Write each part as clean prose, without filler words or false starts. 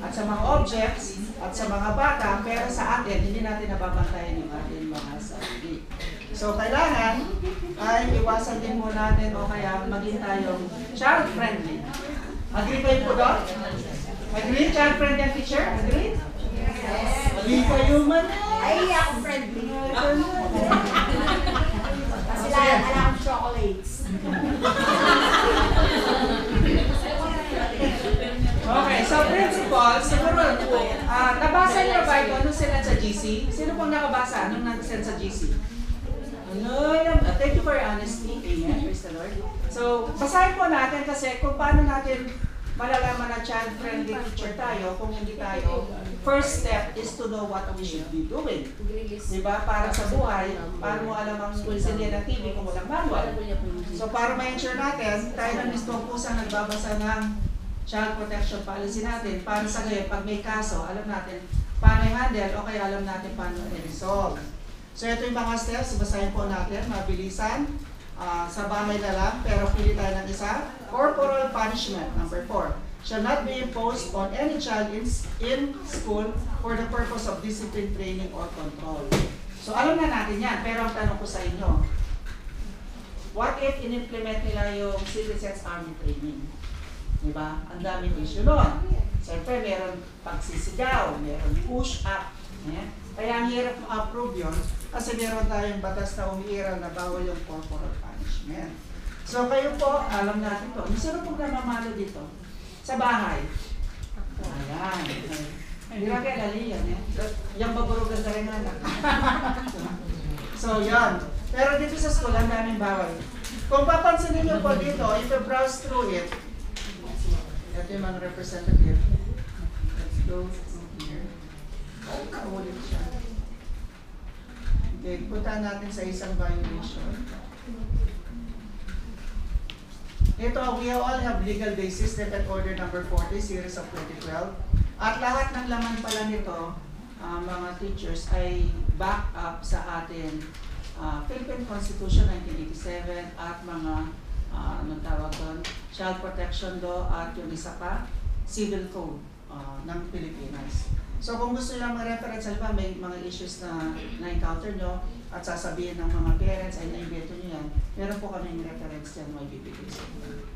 at sa mga objects, at sa mga bata, pero sa atin, hindi natin nababantayan yung ating mga sarili. So, kailangan ay iwasan din mo natin o kaya maging tayong child-friendly. Agree kayo po doon? Agree? Child-friendly ang teacher? Agree? Yes. Agree kayo man? Ay, ako friendly. Kasi alam ko chocolates. Okay, so principles, siguro, nabasa niyo ba ito nung sila sa GC? Sino pong nakabasa nung nag-send sa GC? Thank you for your honesty. Amen. Praise the Lord. So, basahin po natin kasi kung paano natin malalaman na child-friendly teacher tayo kung hindi tayo. First step is to know what we should be doing. Diba? Para sa buhay, paano mo alam ang silya ng TV kung walang manual. So, para ma-ensure natin, tayo na mismo ang pusang nagbabasa ng child protection policy natin. Para sa ngayon, pag may kaso, alam natin paano i-handle o kaya alam natin paano i-resolve. So, ito yung mga steps. Basahin po natin, mabilisan. Sa bahay na lang, pero pili tayo ng isa. Corporal punishment, number 4, shall not be imposed on any child in school for the purpose of discipline, training, or control. So, alam na natin yan, pero ang tanong ko sa inyo, what if in-implement nila yung Citizens Army Training? Diba? Ang daming issue nun. Siyempre, meron pagsisigaw, meron push-up. Kaya ang hirap ma-approve yun kasi meron tayong batas na umiiral na bawal yung corporal punishment. So kayo po, alam natin to. Sino po namamalo dito? Sa bahay? Ayan. Hindi na kaya lali yan. Yung baburugan ka rin anak. So yan. Pero dito sa school, ang daming bawal. Kung papansinin niyo po dito, if you browse through it, ito yung mga representative. Let's go here. Kaulit siya. Okay, punta natin sa isang violation. Ito, we all have legal basis that order number 40, series of 2012. At lahat ng laman pala nito, mga teachers, ay back up sa atin Philippine Constitution 1987 at mga anong tawag doon, Child Protection Law at yung isa pa, Civil Code ng Pilipinas. So kung gusto nyo lang ma-reference, halimbawa may mga issues na na-encounter nyo at sasabihin ng mga parents ay na-invento nyo yan, meron po kami reference dyan may bibigay sa inyo.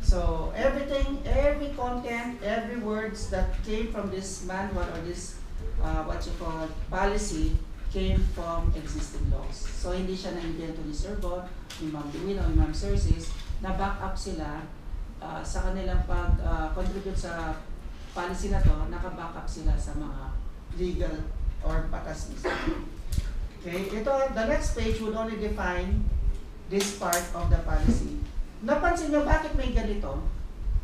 So everything, every content, every words that came from this manual or this what you call policy came from existing laws. So hindi siya na-invento ni Sir Bob, ni Ma'am Duwin o ni Ma'am Cerces, na back up sila sa kanilang pag-contribute sa policy na to, naka-back up sila sa mga legal or batas nila. Okay, ito, the next page would only define this part of the policy. Napansin nyo, bakit may ganito?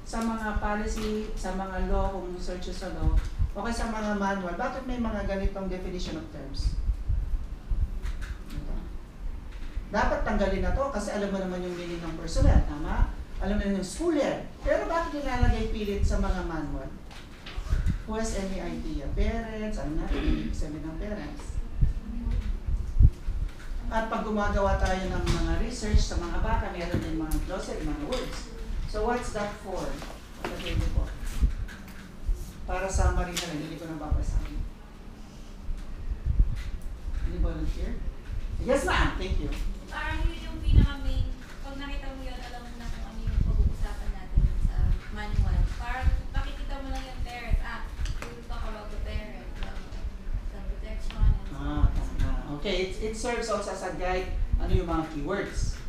Sa mga policy, sa mga law, kung search sa law, o kaya sa mga manual, bakit may mga ganitong definition of terms? Ito. Dapat tanggalin na to kasi alam mo naman yung meaning ng personnel, tama? Alam mo yung school year. Pero bakit nilalagay pilit sa mga manual? Who has any idea? Parents, ano na, ibig sabihin ng parents. At pag gumagawa tayo ng mga research sa mga bata, meron din mga glossary, mga words. So what's that for? Pagkatin po. Para summary na rin, hindi ko nang babasahin. Any volunteer? Yes ma'am, thank you. Parang yun yung pinaka-main, pag nakita mo yun, alam mo na kung ano yung pag-uusapan natin sa manual. Parang makikita mo lang yung parent, we will talk about the parent, the protection, and so on. Okay, it serves also as a guide, ano yung mga keywords.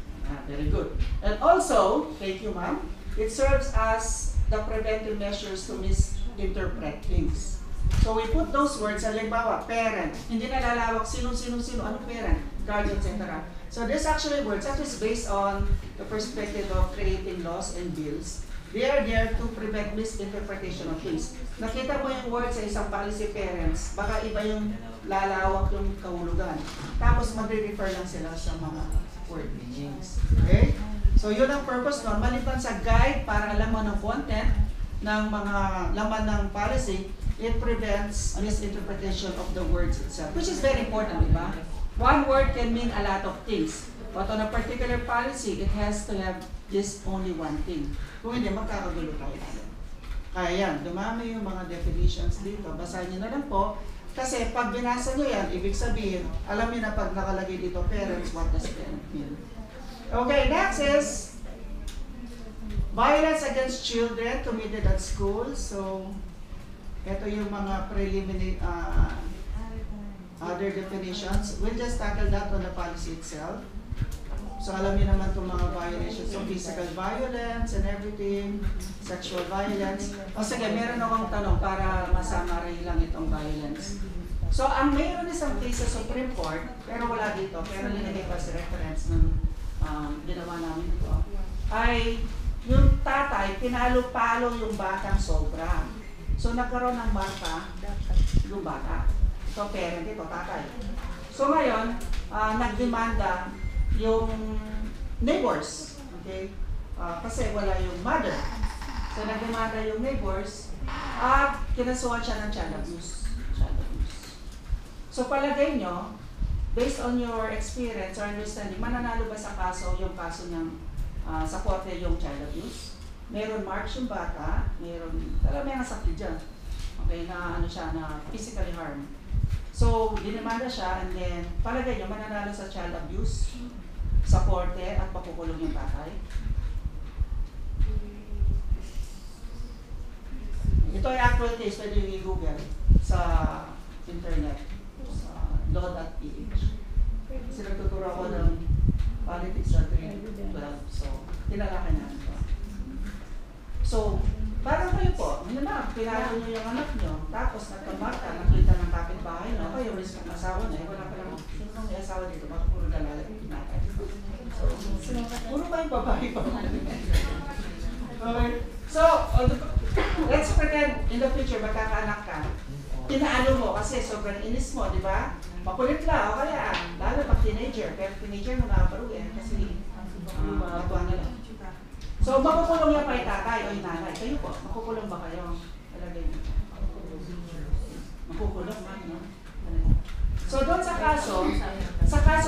Very good. And also, thank you ma'am, it serves as the preventive measures to misinterpret things. So we put those words, halimbawa, parent, hindi na lalawak sino, anong parent, guardian, etc. So this actually words, that is based on the perspective of creating laws and bills. They are there to prevent misinterpretation of things. Nakita mo yung word sa isang policy parents, baka iba yung lalawak yung kahulugan. Tapos magre-refer lang sila sa mga word meanings. Okay? So yun ang purpose nun. Maliban sa guide para alam mo ng content ng mga laman ng policy, it prevents misinterpretation of the words itself, which is very important, di ba? One word can mean a lot of things, but on a particular policy, it has to have this only one thing. Kung hindi, magkakagulo tayo. Kaya yan, dumami yung mga definitions dito. Basahin nyo na lang po. Kasi pag binasa nyo yan, ibig sabihin, alam nyo na pag nakalagay dito, parents, what does parent mean? Okay, next is violence against children committed at school. So, ito yung mga preliminary other definitions. We'll just tackle that on the policy itself. So alam niyo naman itong mga violations. So physical violence and everything, sexual violence. O sige, meron akong tanong para masama-ray lang itong violence. So ang mayroon isang case sa Supreme Court, pero wala dito, pero linagay pa sa reference ng ginawa namin ito, ay yung tatay, pinalo-palo yung batang sobra. So nagkaroon ng marka yung bata. Ito parent, ito tatay. So ngayon, nagdemanda yung neighbors, okay? Kasi wala yung mother. So nagdemanda yung neighbors at kinasuhan siya ng child abuse. So palagay nyo, based on your experience or understanding, mananalo ba sa kaso yung kaso niyang sa korte yung child abuse? Meron marks yung bata, meron, talaga may nasakit dyan. Okay, na ano siya, na physically harm. So, dinemanda siya and then, palagay nyo, mananalo sa child abuse sa korte at pakukulong yung tatay. Ito ay actual case, pwede yung i-google sa internet, sa law.ph. Kasi nagtuturo ako ng politics sa grade 12, so tinalakan namin ito. So, parang kayo po, yun na, pinalo nyo yung anak nyo, tapos nagkamarka, nakita ng kapitbahay, no? Kayo, risk ng asawa na, wala pa lang, sino nang may asawa dito, baka puro lalala, pinatay. So, puro ba yung babae pa? Okay. So, let's pretend in the future, magkakaanak ka. Pinaalo mo kasi sobrang inis mo, di ba? Makulit lang, o kaya, lalo pag teenager, pero teenager mo nakaparuin kasi matuwa na lang. So, makukulong yan pa yung tatay o yung nanay. Kayo po, makukulong ba kayo? Talagay niyo. Makukulong man, no? So, doon sa kaso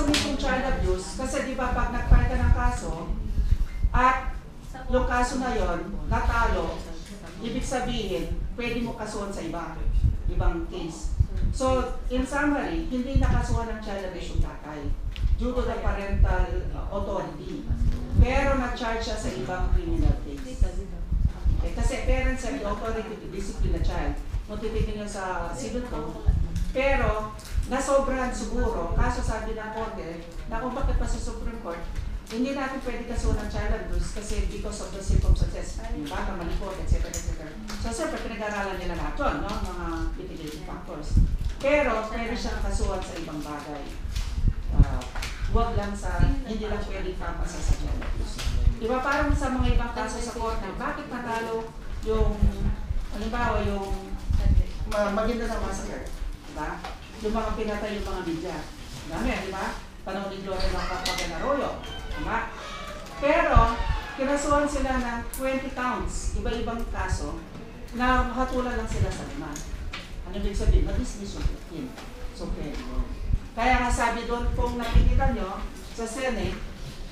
mismong child abuse, kasi di ba pag nag-file ka ng kaso, at yung kaso na yon natalo, ibig sabihin, pwede mo kasuhan sa ibang case. So, in summary, hindi nakasuhan ng child abuse yung tatay due to the parental authority. Pero na-charge siya sa ibang criminal case. Okay, kasi parents have the authority to discipline a child. Kung titignan nyo sa civil code. Pero, nasobrahan siguro, kaso sabi ng korte, na kung bakit pa sa Supreme Court, hindi natin pwede kasuhan ng child abuse kasi because of the circumstances, yung bata, malikot, etc. etc. So, siyempre, pinag-aralan nila lahat yun, no? Mga mitigating factors. Pero, pwede siyang kasuhan sa ibang bagay. Huwag lang sa, hindi lang pwede papasa sa child abuse. Diba parang sa mga ibang kaso sa korte, bakit natalo yung, halimbawa yung Maguindanao ng massacre, diba? Yung mga pinatay yung mga media. Dami, diba? Panahon ni Gloria ng Papagan Arroyo, diba? Pero, kinasuhan sila ng 20 counts, iba-ibang kaso, na hatulan lang sila sa 5. Ano ibig sabihin? Madismiss yung 15. So, pwede. Kaya nga sabi doon, kung nakikita nyo sa Senate,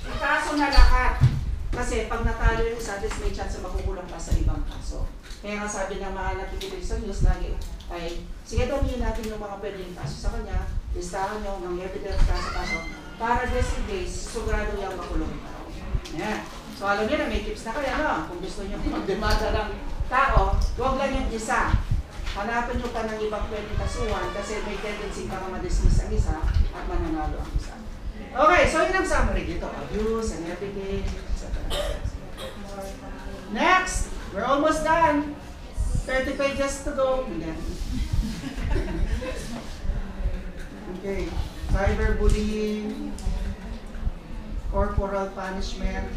ikaso na lahat. Kasi pag natalo yung isa, may chance na makukulang pa sa ibang kaso. Kaya nga sabi ng mga nakikinig sa news lagi ay, sige damihin natin yung mga pwedeng kaso sa kanya, listahan nyo ng evidence kaso-kaso, para just in case, sigurado yung makulong pa. Yeah. So alam nyo na, may tips na kaya, no? Kung gusto nyo magdemanda ng tao, huwag lang yung isa. Hanapin nyo pa ng ibang pwedeng kasuhan kasi may tendency para ma-dismiss ang isa at mananalo ang isa. Okay, so yun ang summary dito. Abuse and everything, etc. Next! We're almost done. 30 pages to go. Okay. Cyberbullying, corporal punishment,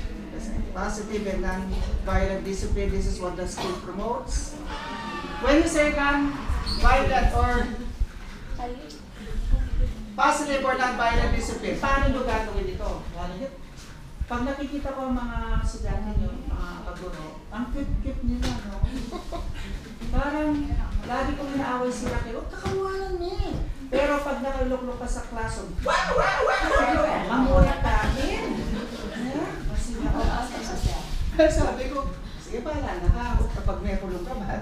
positive and non-violent discipline. This is what the school promotes. When you say non-violent or positive or non-violent discipline, paano nyo gagawin ito? Pag nakikita ko ang mga estudyante nyo, mga kaguro, ang cute-cute nila, no? Parang, lagi kong inaaway sila kayo, kakawalan niya. Pero pag nakaluklok ka sa classroom, mamulat ka akin. Sabi ko, sige, bahala na ka. Kapag may kulong ka ba?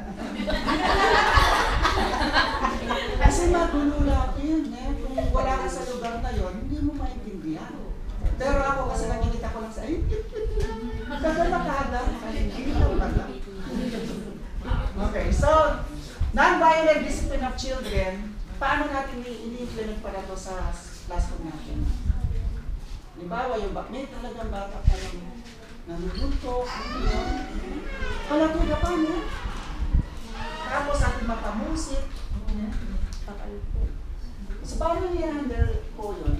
Kasi magulo natin, eh. Kung wala ka sa lugar na yon, hindi mo maintindihan. Pero ako kasi nakikita ko lang sa kagana kada. Okay, so, non-violent discipline of children, paano natin i-implement para to sa classroom natin? Halimbawa, may talagang bata pa lang nanuluntok, palatuga pa niya. Tapos ating mapamusik. So, paano i-handle po yun?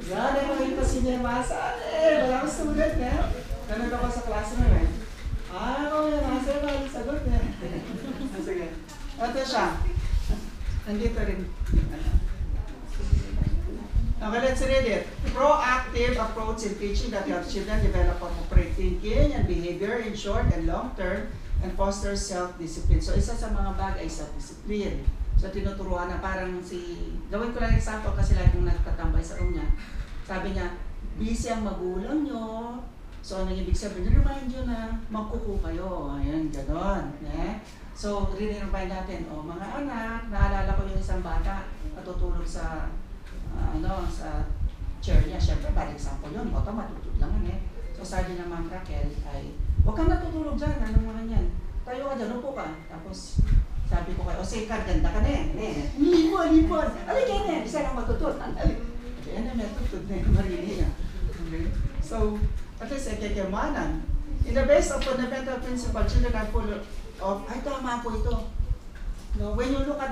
Yan, ay makita si Nemasa. Wala akong student niya. Ganun ako sa klase mo eh. Ako Nemasa, balik sagot niya. Sige. Ito siya. Nandito rin. Okay, let's read it. Proactive approach in teaching that helps children develop appropriate thinking and behavior in short and long term and foster self-discipline. So, isa sa mga bagay, self-discipline. So, tinuturuan na parang gawin ko lang example kasi lagi kong nagtatambay sa room niya. Sabi niya, busy ang magulang nyo. So, ano yung ibig sabihin? Remind nyo na magkuku kayo. Ayan, gano'n. Eh? So, rin-remind natin, mga anak, naalala ko yung isang bata natutulog sa sa chair niya. Siyempre, bad example yun. Baka matutulog lang eh. So, sabi ng Ma'am Raquel ay, huwag kang natutulog dyan. Anong mga yan? Tayo ka dyan, upo ka. Tapos, sabi ko kayo, sige ka, ganda ka na eh. Lipon. Alay ka na, isa lang matutulog. Kaya na may tutulog na yung marini niya. Okay? So, at least, kekemanan. In the base of fundamental principle, children are full of, ay tama po ito. No, when you look at